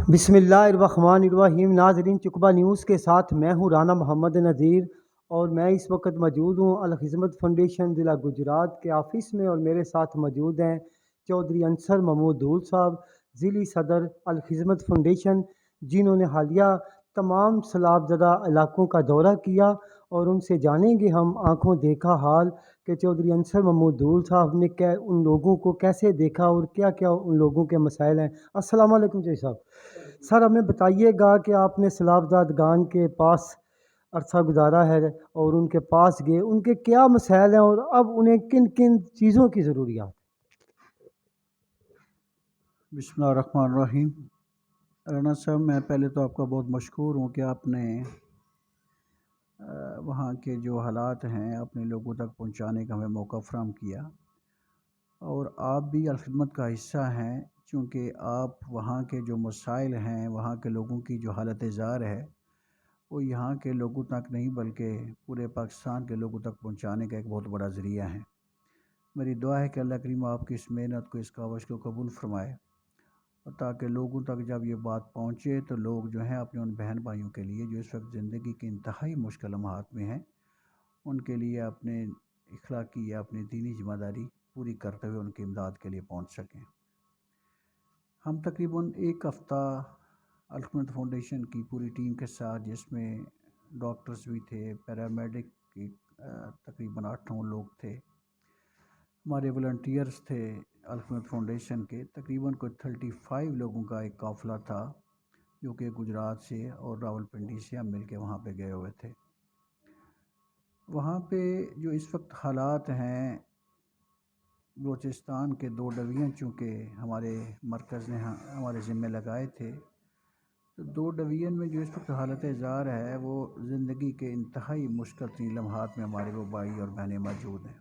بسم اللہ الرحمن الرحیم۔ ناظرین، چکبہ نیوز کے ساتھ میں ہوں رانا محمد نذیر، اور میں اس وقت موجود ہوں الخدمت فاؤنڈیشن ضلع گجرات کے آفس میں، اور میرے ساتھ موجود ہیں چودھری انصر محمود دھول صاحب، ضلعی صدر الخدمت فاؤنڈیشن، جنہوں نے حالیہ تمام سیلاب زدہ علاقوں کا دورہ کیا، اور ان سے جانیں گے ہم آنکھوں دیکھا حال کہ چودھری انصر محمود دھول صاحب نے ان لوگوں کو کیسے دیکھا اور کیا کیا ان لوگوں کے مسائل ہیں۔ السلام علیکم چودھری صاحب۔ سر، ہمیں بتائیے گا کہ آپ نے سیلاب زدگان کے پاس عرصہ گزارا ہے اور ان کے پاس گئے، ان کے کیا مسائل ہیں اور اب انہیں کن کن چیزوں کی ضروریات ہے؟ بسم اللہ الرحمن الرحیم۔ رانا صاحب، میں پہلے تو آپ کا بہت مشکور ہوں کہ آپ نے وہاں کے جو حالات ہیں اپنے لوگوں تک پہنچانے کا ہمیں موقع فراہم کیا، اور آپ بھی الخدمت کا حصہ ہیں، چونکہ آپ وہاں کے جو مسائل ہیں، وہاں کے لوگوں کی جو حالت زار ہے، وہ یہاں کے لوگوں تک نہیں بلکہ پورے پاکستان کے لوگوں تک پہنچانے کا ایک بہت بڑا ذریعہ ہے۔ میری دعا ہے کہ اللہ کریم آپ کی اس محنت کو، اس کاوش کو قبول فرمائے، اور تاکہ لوگوں تک جب یہ بات پہنچے تو لوگ جو ہیں اپنے ان بہن بھائیوں کے لیے جو اس وقت زندگی کے انتہائی مشکل لمحات میں ہیں، ان کے لیے اپنے اخلاقی یا اپنی دینی ذمہ داری پوری کرتے ہوئے ان کی امداد کے لیے پہنچ سکیں۔ ہم تقریباً ایک ہفتہ الخدمت فاؤنڈیشن کی پوری ٹیم کے ساتھ، جس میں ڈاکٹرز بھی تھے، پیرامیڈک کی تقریباً 8-9 لوگ تھے، ہمارے والنٹیئرز تھے الخدمت فاؤنڈیشن کے، تقریباً کوئی 35 لوگوں کا ایک قافلہ تھا، جو کہ گجرات سے اور راولپنڈی سے ہم مل کے وہاں پہ گئے ہوئے تھے۔ وہاں پہ جو اس وقت حالات ہیں، بلوچستان کے 2 ڈویژن چونکہ ہمارے مرکز نے ہمارے ذمہ لگائے تھے، تو 2 ڈویژن میں جو اس وقت حالت زار ہے، وہ زندگی کے انتہائی مشکل ترین لمحات میں ہمارے وہ بھائی اور بہنیں موجود ہیں۔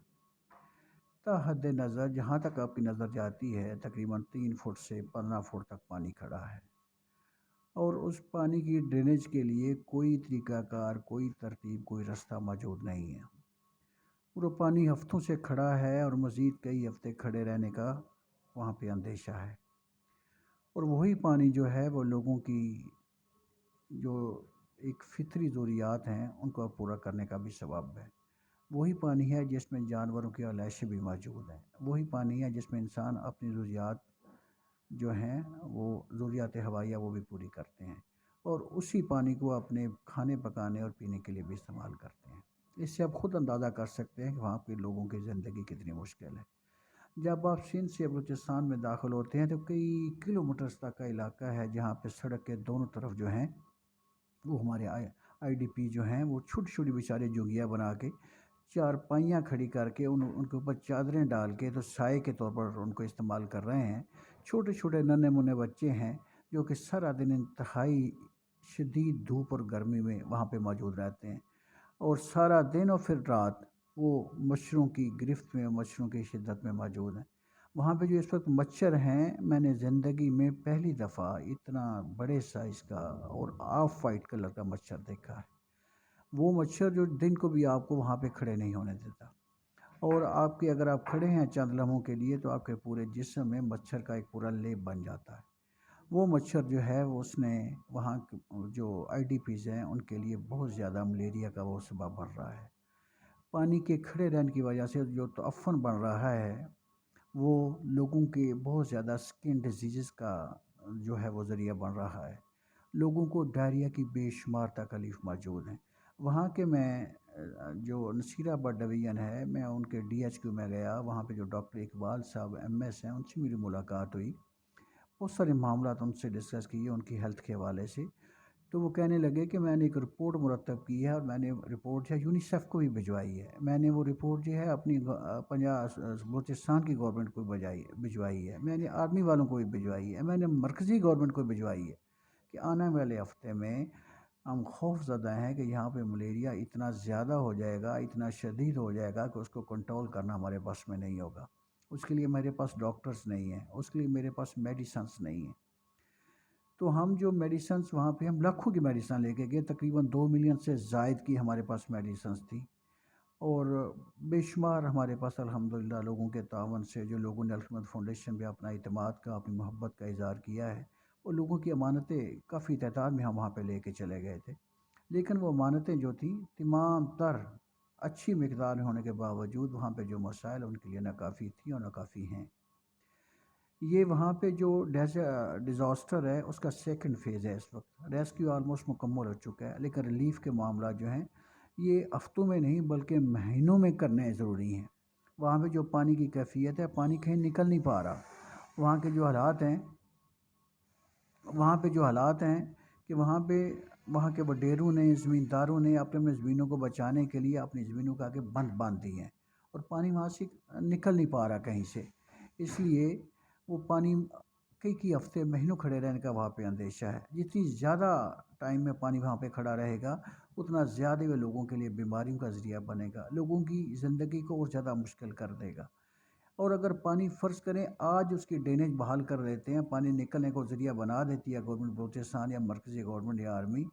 تا حد نظر جہاں تک آپ کی نظر جاتی ہے، تقریباً 3 فٹ سے 15 فٹ تک پانی کھڑا ہے، اور اس پانی کی ڈرینیج کے لیے کوئی طریقہ کار، کوئی ترتیب، کوئی راستہ موجود نہیں ہے۔ وہ پانی ہفتوں سے کھڑا ہے، اور مزید کئی ہفتے کھڑے رہنے کا وہاں پہ اندیشہ ہے، اور وہی پانی جو ہے وہ لوگوں کی جو ایک فطری ضروریات ہیں ان کو پورا کرنے کا بھی سبب ہے۔ وہی پانی ہے جس میں جانوروں کی آلائشیں بھی موجود ہیں، وہی پانی ہے جس میں انسان اپنی ضروریات جو ہیں، وہ ضروریات ہوائیہ وہ بھی پوری کرتے ہیں، اور اسی پانی کو اپنے کھانے پکانے اور پینے کے لیے بھی استعمال کرتے ہیں۔ اس سے آپ خود اندازہ کر سکتے ہیں کہ وہاں کے لوگوں کی زندگی کتنی مشکل ہے۔ جب آپ سندھ سے بلوچستان میں داخل ہوتے ہیں تو کئی کلومیٹرز تک کا علاقہ ہے جہاں پہ سڑک کے دونوں طرف جو ہیں وہ ہمارے آئی ڈی پی جو ہیں، وہ چھوٹی چھوٹی بیچارے جھگیاں بنا کے، چارپائیاں کھڑی کر کے، ان کے اوپر چادریں ڈال کے تو سائے کے طور پر ان کو استعمال کر رہے ہیں۔ چھوٹے چھوٹے ننھے منھے بچے ہیں جو کہ سارا دن انتہائی شدید دھوپ اور گرمی میں وہاں پہ موجود رہتے ہیں، اور سارا دن اور پھر رات وہ مچھروں کی گرفت میں، مچھروں کی شدت میں موجود ہیں۔ وہاں پہ جو اس وقت مچھر ہیں، میں نے زندگی میں پہلی دفعہ اتنا بڑے سائز کا اور آف وائٹ کلر کا مچھر دیکھا ہے۔ وہ مچھر جو دن کو بھی آپ کو وہاں پہ کھڑے نہیں ہونے دیتا، اور اگر آپ کھڑے ہیں چند لمحوں کے لیے تو آپ کے پورے جسم میں مچھر کا ایک پورا لیپ بن جاتا ہے۔ وہ مچھر جو ہے وہ اس نے وہاں جو آئی ڈی پیز ہیں ان کے لیے بہت زیادہ ملیریا کا وہ سبب بن رہا ہے۔ پانی کے کھڑے رہنے کی وجہ سے جو تعفن بن رہا ہے، وہ لوگوں کے بہت زیادہ سکن ڈیزیزز کا جو ہے وہ ذریعہ بن رہا ہے۔ لوگوں کو ڈائریا کی بے شمار تکلیف موجود ہیں۔ وہاں کے میں جو نصیر آباد ڈویژن ہے، میں ان کے ڈی ایچ کیو میں گیا، وہاں پہ جو ڈاکٹر اقبال صاحب ایم ایس ہیں، ان سے میری ملاقات ہوئی، بہت سارے معاملات ان سے ڈسکس کیے ان کی ہیلتھ کے حوالے سے۔ تو وہ کہنے لگے کہ میں نے ایک رپورٹ مرتب کی ہے، اور میں نے رپورٹ جو ہے یونیسیف کو بھی بھجوائی ہے، میں نے وہ رپورٹ جو ہے اپنی بلوچستان کی گورنمنٹ کو بھجوائی ہے، میں نے آرمی والوں کو بھی بھجوائی ہے، میں نے مرکزی گورنمنٹ کو بھجوائی ہے، کہ آنے والے ہفتے میں ہم خوف زدہ ہیں کہ یہاں پہ ملیریا اتنا زیادہ ہو جائے گا، اتنا شدید ہو جائے گا کہ اس کو کنٹرول کرنا ہمارے بس میں نہیں ہوگا۔ اس کے لیے میرے پاس ڈاکٹرز نہیں ہیں، اس کے لیے میرے پاس میڈیسنس نہیں ہیں۔ تو ہم جو میڈیسنس وہاں پہ ہم لاکھوں کی میڈیسن لے کے گئے، تقریباً 2 ملین سے زائد کی ہمارے پاس میڈیسنس تھی، اور بے شمار ہمارے پاس الحمدللہ لوگوں کے تعاون سے، جو لوگوں نے الخدمت فاؤنڈیشن پہ اپنا اعتماد کا، اپنی محبت کا اظہار کیا ہے، اور لوگوں کی امانتیں کافی تعداد میں ہم وہاں پہ لے کے چلے گئے تھے، لیکن وہ امانتیں جو تھیں تمام تر اچھی مقدار میں ہونے کے باوجود وہاں پہ جو مسائل ان کے لیے ناکافی تھیں اور ناکافی ہیں۔ یہ وہاں پہ جو ڈیزاسٹر ہے اس کا سیکنڈ فیز ہے اس وقت، ریسکیو آلموسٹ مکمل ہو چکا ہے، لیکن ریلیف کے معاملات جو ہیں یہ ہفتوں میں نہیں بلکہ مہینوں میں کرنے ضروری ہیں۔ وہاں پہ جو پانی کی کیفیت ہے، پانی کہیں نکل نہیں پا رہا، وہاں کے جو حالات ہیں کہ وہاں کے وڈیروں نے، زمینداروں نے اپنے زمینوں کو بچانے کے لیے اپنی زمینوں کا آگے بند باندھ دی ہیں، اور پانی وہاں سے نکل نہیں پا رہا کہیں سے، اس لیے وہ پانی کئی ہفتے مہینوں کھڑے رہنے کا وہاں پہ اندیشہ ہے۔ جتنی زیادہ ٹائم میں پانی وہاں پہ کھڑا رہے گا اتنا زیادہ وہ لوگوں کے لیے بیماریوں کا ذریعہ بنے گا، لوگوں کی زندگی کو اور زیادہ مشکل کر دے گا۔ اور اگر پانی فرض کریں آج اس کی ڈینیج بحال کر دیتے ہیں، پانی نکلنے کو ذریعہ بنا دیتی ہے گورنمنٹ بلوچستان یا مرکزی گورنمنٹ یا آرمی،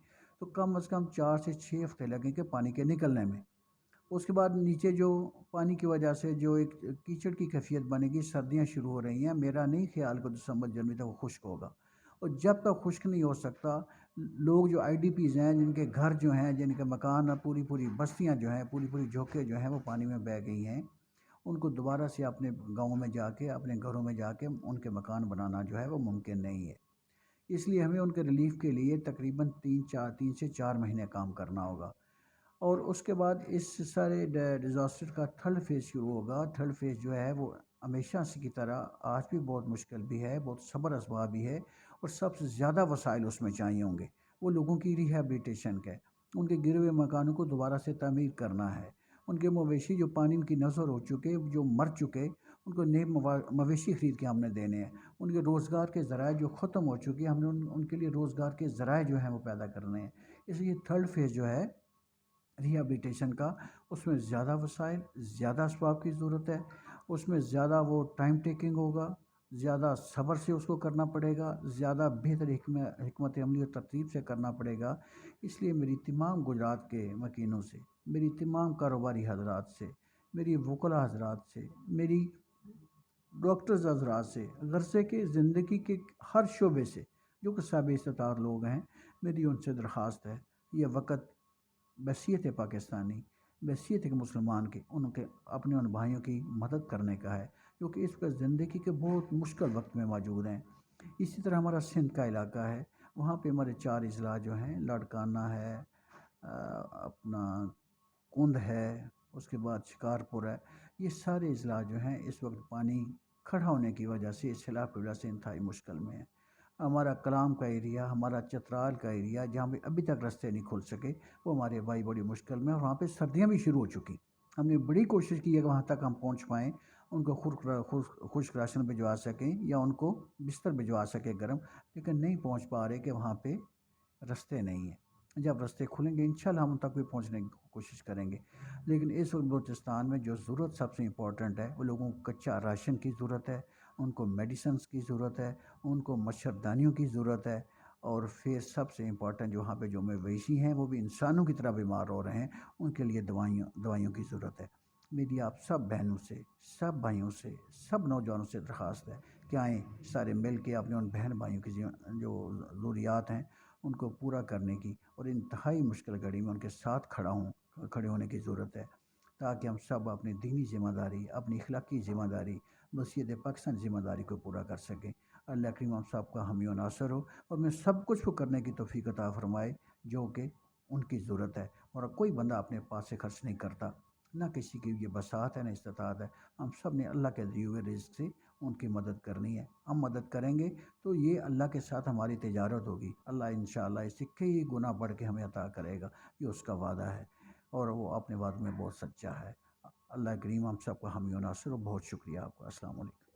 تو کم از کم 4 سے 6 ہفتے لگیں گے پانی کے نکلنے میں۔ اس کے بعد نیچے جو پانی کی وجہ سے جو ایک کیچڑ کی کیفیت بنے گی، سردیاں شروع ہو رہی ہیں، میرا نہیں خیال کہ دسمبر جنوری تک وہ خشک ہوگا، اور جب تک خشک نہیں ہو سکتا لوگ جو آئی ڈی پیز ہیں، جن کے گھر جو ہیں، جن کے مکان، پوری بستیاں جو ہیں، پوری جھوکے جو ہیں وہ پانی میں بہہ گئی ہیں، ان کو دوبارہ سے اپنے گاؤں میں جا کے، اپنے گھروں میں جا کے ان کے مکان بنانا جو ہے وہ ممکن نہیں ہے۔ اس لیے ہمیں ان کے ریلیف کے لیے تقریباً 3 سے 4 مہینے کام کرنا ہوگا، اور اس کے بعد اس سارے ڈیزاسٹر کا تھرڈ فیز شروع ہوگا۔ تھرڈ فیز جو ہے وہ ہمیشہ سے کی طرح آج بھی بہت مشکل بھی ہے، بہت صبر اسباب بھی ہے، اور سب سے زیادہ وسائل اس میں چاہیے ہوں گے۔ وہ لوگوں کی ریہیبلیٹیشن کا ہے، ان کے گرے ہوئے مکانوں کو دوبارہ سے تعمیر کرنا ہے، ان کے مویشی جو پانی کی نظر ہو چکے، جو مر چکے، ان کو نئے مویشی خرید کے ہم نے دینے ہیں، ان کے روزگار کے ذرائع جو ختم ہو چکے ہم نے ان کے لیے روزگار کے ذرائع جو ہیں وہ پیدا کرنے ہیں۔ اس لیے تھرڈ فیز جو ہے ریہیبلیٹیشن کا، اس میں زیادہ وسائل، زیادہ اسباب کی ضرورت ہے، اس میں زیادہ وہ ٹائم ٹیکنگ ہوگا، زیادہ صبر سے اس کو کرنا پڑے گا، زیادہ بہتر حکمت عملی اور ترتیب سے کرنا پڑے گا۔ اس لیے میری تمام گجرات کے مکینوں سے، میری تمام کاروباری حضرات سے، میری وکلاء حضرات سے، میری ڈاکٹرز حضرات سے، غرضے کے زندگی کے ہر شعبے سے جو کہ صاحب استطاعت لوگ ہیں، میری ان سے درخواست ہے، یہ وقت بحیثیت پاکستانی، بحیثیت ایک مسلمان کے اپنے ان بھائیوں کی مدد کرنے کا ہے جو کہ اس وقت زندگی کے بہت مشکل وقت میں موجود ہیں۔ اسی طرح ہمارا سندھ کا علاقہ ہے، وہاں پہ ہمارے 4 اضلاع جو ہیں، لاڑکانہ ہے، اپنا کند ہے، اس کے بعد شکارپور ہے، یہ سارے اضلاع جو ہیں اس وقت پانی کھڑا ہونے کی وجہ سے، اس سیلاب کی وجہ سے انتہائی مشکل میں ہے۔ ہمارا کلام کا ایریا، ہمارا چترال کا ایریا جہاں پہ ابھی تک راستے نہیں کھل سکے، وہ ہمارے بھائی بڑی مشکل میں، اور وہاں پہ سردیاں بھی شروع ہو چکی۔ ہم نے بڑی کوشش کی ہے کہ وہاں تک ہم پہنچ پائیں، ان کو خشک راشن بھجوا سکیں یا ان کو بستر بھجوا سکیں گرم، لیکن نہیں پہنچ پا رہے کہ وہاں پہ راستے نہیں ہیں۔ جب راستے کھلیں گے انشاءاللہ ہم ان تک بھی پہنچنے کی کوشش کریں گے، لیکن اس وقت بلوچستان میں جو ضرورت سب سے امپورٹنٹ ہے، وہ لوگوں کو کچا راشن کی ضرورت ہے، ان کو میڈیسنز کی ضرورت ہے، ان کو مچھردانیوں کی ضرورت ہے، اور پھر سب سے امپورٹنٹ جو وہاں پہ جو مویشی ہیں وہ بھی انسانوں کی طرح بیمار ہو رہے ہیں، ان کے لیے دوائیوں کی ضرورت ہے۔ میری آپ سب بہنوں سے، سب بھائیوں سے، سب نوجوانوں سے درخواست ہے کہ آئیں سارے مل کے اپنے ان بہن بھائیوں کی جو ضروریات ہیں ان کو پورا کرنے کی، اور انتہائی مشکل گھڑی میں ان کے ساتھ کھڑے ہونے کی ضرورت ہے، تاکہ ہم سب اپنی دینی ذمہ داری، اپنی اخلاقی ذمہ داری، بحیثیت پاکستان ذمہ داری کو پورا کر سکیں۔ اللہ کریم ہم سب کا حامی و ناصر ہو، اور میں سب کچھ کو کرنے کی توفیق عطا فرمائے جو کہ ان کی ضرورت ہے، اور کوئی بندہ اپنے پاس سے خرچ نہیں کرتا، نہ کسی کی یہ بساط ہے نہ استطاعت ہے، ہم سب نے اللہ کے دیے ہوئے رزق سے ان کی مدد کرنی ہے۔ ہم مدد کریں گے تو یہ اللہ کے ساتھ ہماری تجارت ہوگی، اللہ انشاءاللہ اس سے کئی گنا بڑھ کے ہمیں عطا کرے گا، یہ اس کا وعدہ ہے، اور وہ اپنے وعدوں میں بہت سچا ہے۔ اللہ کریم ہم سب کا حامی و ناصر ہو۔ بہت شکریہ آپ کا۔ السلام علیکم۔